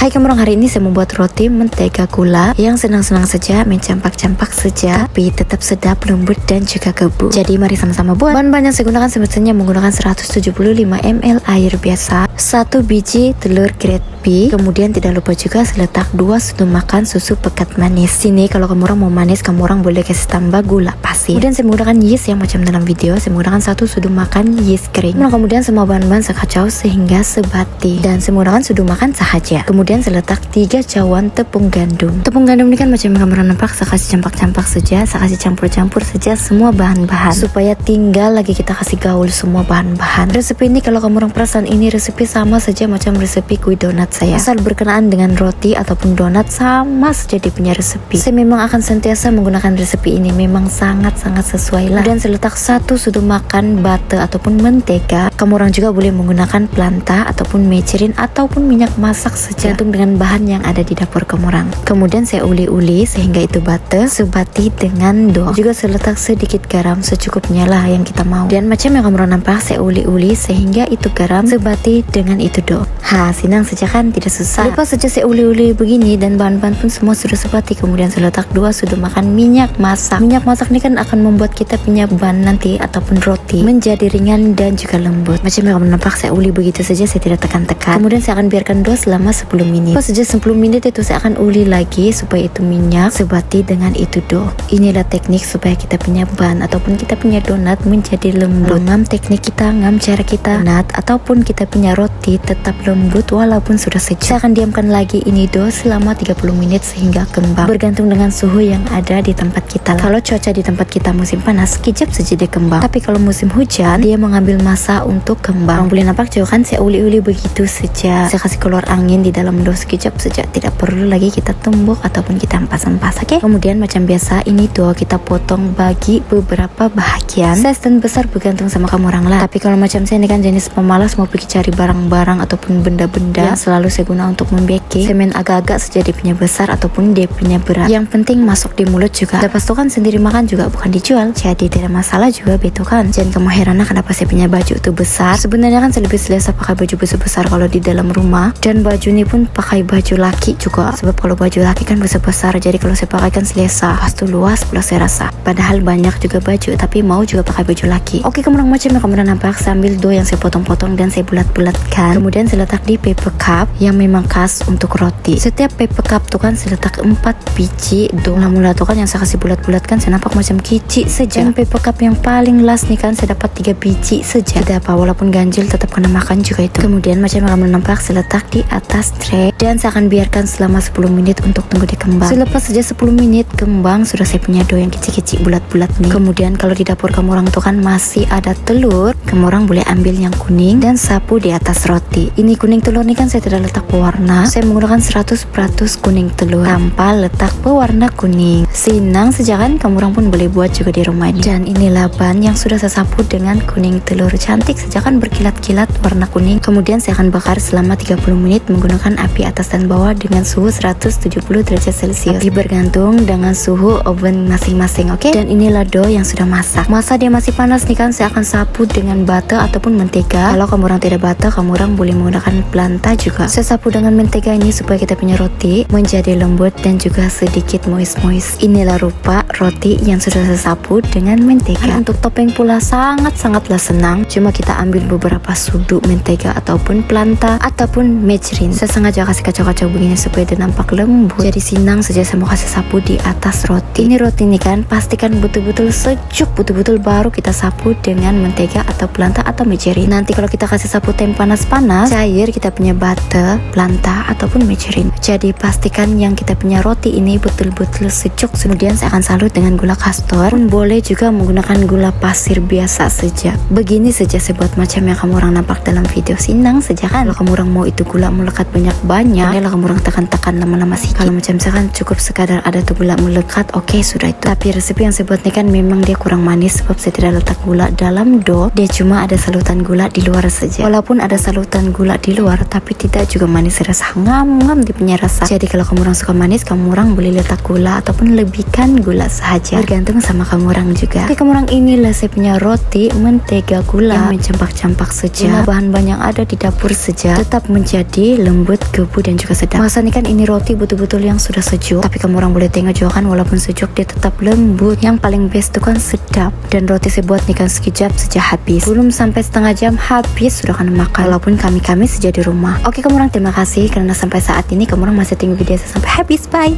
Hai kamu orang, hari ini saya membuat roti mentega gula yang senang-senang saja, mencampak-campak saja, tapi tetap sedap, lembut dan juga gembus. Jadi mari sama-sama buat. Bahan-bahan yang saya gunakan sebetulnya menggunakan 175 ml air biasa, 1 biji telur grade B, kemudian tidak lupa juga seletak 2 sendok makan susu pekat manis. Sini kalau kamu orang mau manis, kamu orang boleh kasih tambah gula pasir. Kemudian saya menggunakan yeast yang macam dalam video, saya menggunakan 1 sendok makan yeast kering. Kemudian semua bahan-bahan saya kacau sehingga sebati, dan saya menggunakan sendok makan sahaja. Kemudian saya letak 3 cawan tepung gandum. Tepung gandum ini kan macam kamu orang nampak, saya kasih campak-campak saja, saya kasih campur-campur saja semua bahan-bahan supaya tinggal lagi kita kasih gaul semua bahan-bahan. Resep ini kalau kamu orang perasan, ini resep sama saja macam resepi kue donat saya. Asal berkenaan dengan roti ataupun donat sama saja dia punya resepi. Saya memang akan sentiasa menggunakan resepi ini, memang sangat-sangat sesuai lah. Dan saya letak 1 sendok makan butter ataupun mentega. Kamu orang juga boleh menggunakan planta ataupun margarine ataupun minyak masak saja, tergantung dengan bahan yang ada di dapur kamu orang. Kemudian saya uli-uli sehingga itu butter sebati dengan dough. Juga saya letak sedikit garam secukupnya lah yang kita mau. Dan macam yang kamu orang nampak, saya uli-uli sehingga itu garam sebati dengan itu dough. Senang saja kan, tidak susah. Lepas saja saya uli-uli begini dan bahan-bahan pun semua sudah sebati. Kemudian saya letak 2 sendok makan minyak masak. Minyak masak ini kan akan membuat kita punya ban nanti ataupun roti menjadi ringan dan juga lembut. Macam yang kamu nampak, saya uli begitu saja, saya tidak tekan-tekan. Kemudian saya akan biarkan dough selama 10 menit. Lepas saja 10 menit itu saya akan uli lagi supaya itu minyak sebati dengan itu dough. Inilah teknik supaya kita punya ban ataupun kita punya donat menjadi lembut. Ngam teknik kita, ngam cara kita donat ataupun kita punya roti tetap lembut walaupun sudah sejuk. Saya akan diamkan lagi ini dough selama 30 menit sehingga kembang, bergantung dengan suhu yang ada di tempat kita. Kalau cuaca di tempat kita musim panas, sekejap saja dia kembang. Tapi kalau musim hujan, dia mengambil masa untuk kembang. Boleh nampak juga kan, saya uli-uli begitu saja. Saya kasih keluar angin di dalam dough sekejap saja, tidak perlu lagi kita tumbuk ataupun kita empas-empas. Oke? Kemudian macam biasa ini dough kita potong bagi beberapa bahagian. Size dan besar bergantung sama kamu orang lah. Tapi kalau macam saya ini kan jenis pemalas, mau pergi cari barang-barang ataupun benda-benda yang selalu saya guna untuk membaking, saya main agak-agak saja dia punya besar ataupun dia punya berat. Yang penting masuk di mulut juga. Lepas itu kan sendiri makan juga, bukan dijual, jadi tidak masalah juga betul kan. Jangan kamu heran kenapa saya punya baju itu besar. Sebenarnya kan saya lebih selesa pakai baju besar-besar kalau di dalam rumah, dan baju ini pun pakai baju laki juga, sebab kalau baju laki kan besar-besar, jadi kalau saya pakai kan selesa, pastu luas pula saya rasa. Padahal banyak juga baju, tapi mau juga pakai baju laki. Oke, kemudian macam yang kamu nampak, sambil dough yang saya potong-potong dan saya bulat-bulatkan. Kemudian saya letak di paper cup yang memang khas untuk roti. Setiap paper cup tuh kan saya letak 4 biji dough. Mula tuh kan yang saya kasih bulat-bulatkan saya nampak macam kicik saja. Dan paper cup yang paling last nih kan saya dapat 3 biji saja. Tidak apa, walaupun ganjil tetap kena makan juga itu. Kemudian macam yang kamu nampak, saya letak di atas tray dan saya akan biarkan selama 10 menit untuk tunggu dia kembang. Selepas saja 10 menit kembang, sudah saya punya dough yang kicik-kicik bulat-bulat nih. Kemudian kalau di dapur kamu orang tuh kan masih ada telur, kamu orang boleh ambil yang kuning dan sapu di atas roti. Ini kuning telur nih kan saya tidak letak pewarna, saya menggunakan 100% kuning telur tanpa letak pewarna kuning. Senang saja kan, kamu orang pun boleh buat juga di rumah ini. Dan inilah ban yang sudah saya sapu dengan kuning telur, cantik saja kan, berkilat-kilat warna kuning. Kemudian saya akan bakar selama 30 menit menggunakan api atas dan bawah dengan suhu 170 derajat celcius. Api bergantung dengan suhu oven masing-masing, oke? Dan inilah dough yang sudah masak. Masa dia masih panas nih kan, saya akan sapu dengan butter ataupun mentega. Kalau kamu orang tidak butter, kamu orang boleh menggunakan planta juga. Saya sapu dengan mentega ini supaya kita punya roti menjadi lembut dan juga sedikit moist-moist. Inilah rupa roti yang sudah saya sapu dengan mentega. Untuk topping pula sangat-sangatlah senang. Cuma kita ambil beberapa sudut mentega ataupun planta ataupun margarine. Saya sengaja kasih kacau-kacau begini supaya dia nampak lembut. Jadi senang saja saya mau kasih sapu di atas roti. Ini roti ini kan pastikan betul-betul sejuk, betul-betul baru kita sapu dengan mentega atau planta atau margarine. Nanti kalau kita kasih sapu tem panas-panas, cair kita punya butter, planta ataupun margarine. Jadi pastikan yang kita punya roti ini betul-betul sejuk. Kemudian saya akan salut dengan gula kastor, pun boleh juga menggunakan gula pasir biasa saja. Begini saja saya buat macam yang kamu orang nampak dalam video. Senang saja kan. Kalau kamu orang mau itu gula melekat banyak-banyak, bolehlah kamu orang tekan-tekan lama-lama sih. Kalau macam saya kan cukup sekadar ada tuh gula melekat, oke, sudah itu. Tapi resepi yang saya buat ini kan memang dia kurang manis sebab saya tidak letak gula dalam dough. Dia cuma ada salutan gula di luar saja. Walaupun ada salutan gula di luar, tapi tidak juga manis rasa, ngam-ngam dia punya rasa. Jadi kalau kamu orang suka manis, kamu orang boleh letak gula ataupun lebihkan gula saja, bergantung sama kamu orang juga. Oke, kamu orang, inilah saya punya roti mentega gula yang mencampak-campak saja. Bahan-bahan yang ada di dapur saja tetap menjadi lembut gebu dan juga sedap. Masa nih kan ini roti betul-betul yang sudah sejuk, tapi kamu orang boleh tengok juga kan, walaupun sejuk dia tetap lembut. Yang paling best tuh kan sedap. Dan roti saya buat nih kan sekejap saja habis, belum sampai setengah jam habis sudah kan makan, walaupun kami sejak di rumah. Oke kamu orang, terima kasih karena sampai saat ini kamu orang masih tengok video saya sampai habis. Bye.